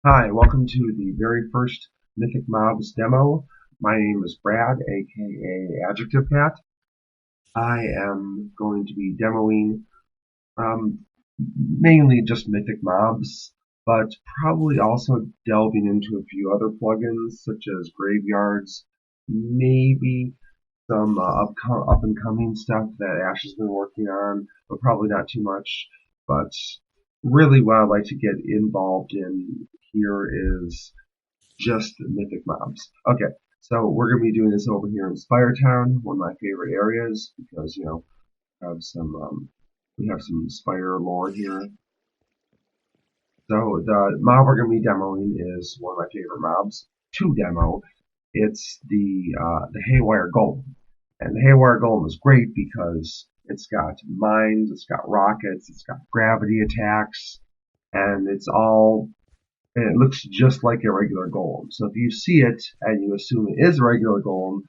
Hi, welcome to the very first Mythic Mobs demo. My name is Brad, aka Adjective Cat. I am going to be demoing mainly just Mythic Mobs, but probably also delving into a few other plugins such as graveyards, maybe some up and coming stuff that Ash has been working on, but probably not too much. But really, what I'd like to get involved in here is just Mythic Mobs. Okay, so we're going to be doing this over here in Spire Town, one of my favorite areas, because, have some, we have some Spire lore here. So the mob we're going to be demoing is one of my favorite mobs to demo. It's the Haywire Golem. And the Haywire Golem is great because it's got mines, it's got rockets, it's got gravity attacks, and it looks just like a regular golem. So if you see it and you assume it is a regular golem,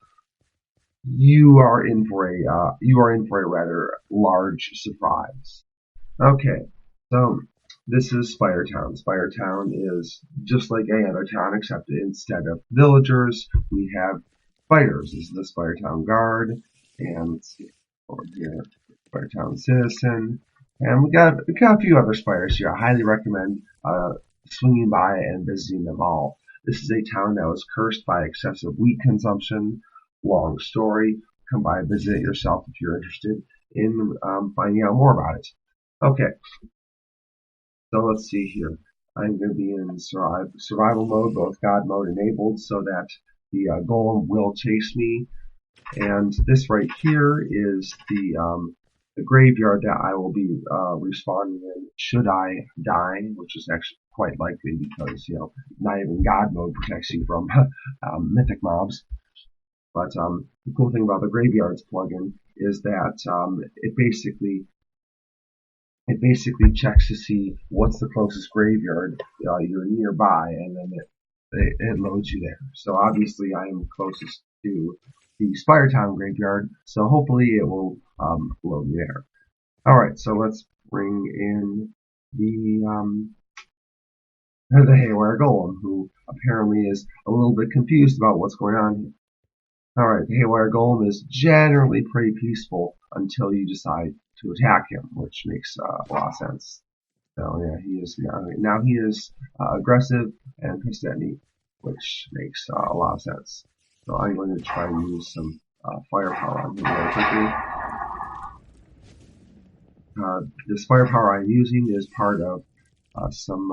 you are in for a rather large surprise. Okay, so this is Spire Town. Spire Town is just like any other town, except instead of villagers, we have spiders. This is the Spire Town Guard, and let's see over here, Spire Town Citizen, and we got a few other spiders here. I highly recommend swinging by and visiting them all. This is a town that was cursed by excessive wheat consumption. Long story. Come by and visit it yourself if you're interested in finding out more about it. Okay, so let's see here. I'm going to be in survival mode, both God mode enabled, so that the golem will chase me. And this right here is the graveyard that I will be respawning in should I die, which is actually quite likely because, not even God mode protects you from mythic mobs. But the cool thing about the graveyards plugin is that it basically checks to see what's the closest graveyard you're nearby, and then it loads you there. So obviously I am closest to the Spire Town graveyard, so hopefully it will load me there. Alright, so let's bring in the Haywire Golem, who apparently is a little bit confused about what's going on here. Alright, the Haywire Golem is generally pretty peaceful until you decide to attack him, which makes a lot of sense. So yeah, now he is aggressive and pissed at me, which makes a lot of sense. So I'm going to try and use some firepower on him really quickly. This firepower I'm using is part of some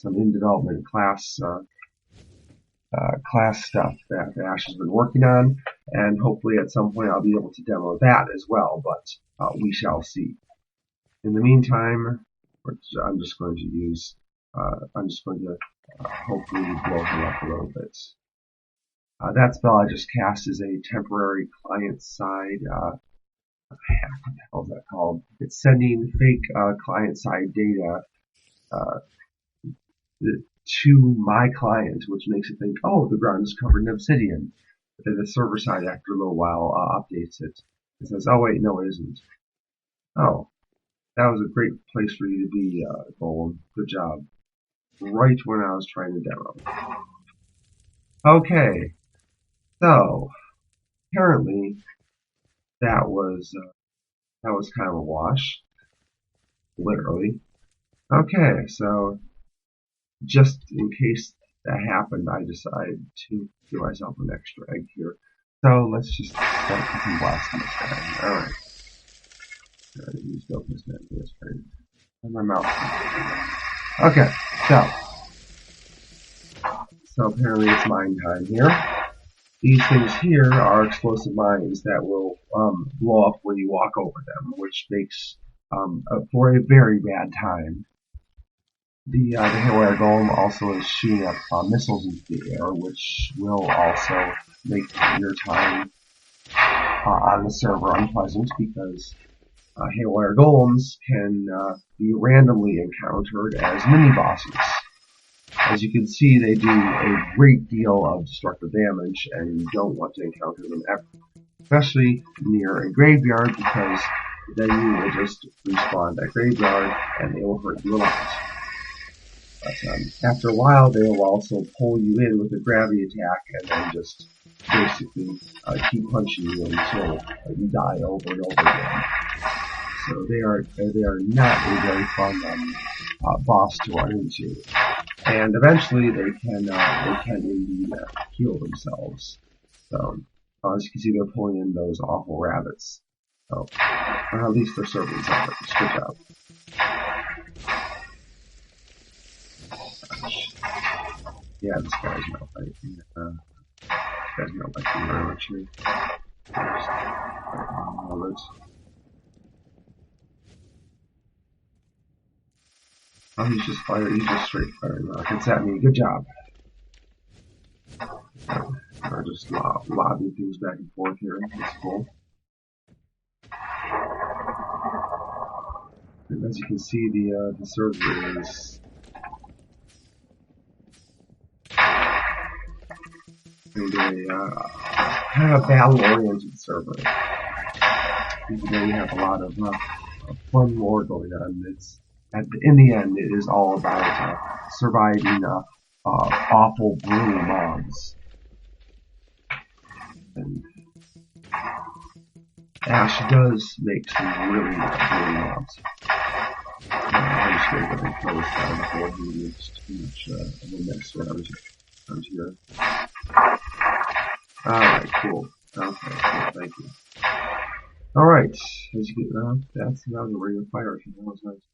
in development class stuff that Ash has been working on, and hopefully at some point I'll be able to demo that as well, but we shall see. In the meantime, I'm just going to hopefully blow him up a little bit. That spell I just cast is a temporary client-side what the hell is that called? It's sending fake client-side data to my client, which makes it think, oh, the ground is covered in obsidian. But then the server side, after a little while, updates it. It says, oh wait, no it isn't. Oh, that was a great place for you to be, Golem. Good job. Right when I was trying to demo. Okay, so apparently that was kind of a wash, literally. Okay, so just in case that happened, I decided to give myself an extra egg here. So let's just start cooking blasting this guy. Alright. Use focus net for this turn. And my mouse. Okay, so apparently it's mine time here. These things here are explosive mines that will blow up when you walk over them, which makes for a very bad time. The Haywire Golem also is shooting up missiles into the air, which will also make your time on the server unpleasant because Haywire Golems can be randomly encountered as mini-bosses. As you can see, they do a great deal of destructive damage, and you don't want to encounter them ever. Especially near a graveyard, because then you will just respawn that graveyard, and they will hurt you a lot. But after a while, they will also pull you in with a gravity attack and then just basically keep punching you until you die over and over again. So they are not a very fun boss to run into. And eventually they can indeed heal themselves. So as you can see, they're pulling in those awful rabbits. So at least they're serving something. Good job. Yeah, this guy's not fighting. This guy's not fighting very much here. Oh, he's just firing. He's just straight firing rockets at me. Good job. Or just lobbing things back and forth here. That's cool. And as you can see, the server is kind of a battle-oriented server. Even though we have a lot of fun lore going on, in the end, it is all about surviving awful, brutal mobs. And Ash does make some really brutal mobs. I'm just going to go and kill this guy before he makes too much of a mess around here. Alright, cool. Okay, cool, thank you. Alright, as you get that was a ring of fire. That was nice.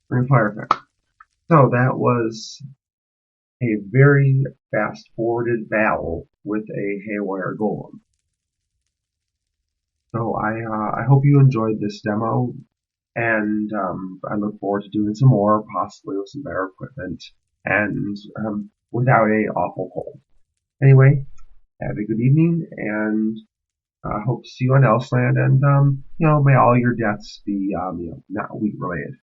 Ring of fire effect. So that was a very fast forwarded battle with a Haywire Golem. So I hope you enjoyed this demo, and I look forward to doing some more, possibly with some better equipment and without a awful cold. Anyway, have a good evening, and I hope to see you on Elseland, and may all your deaths be not wheat related.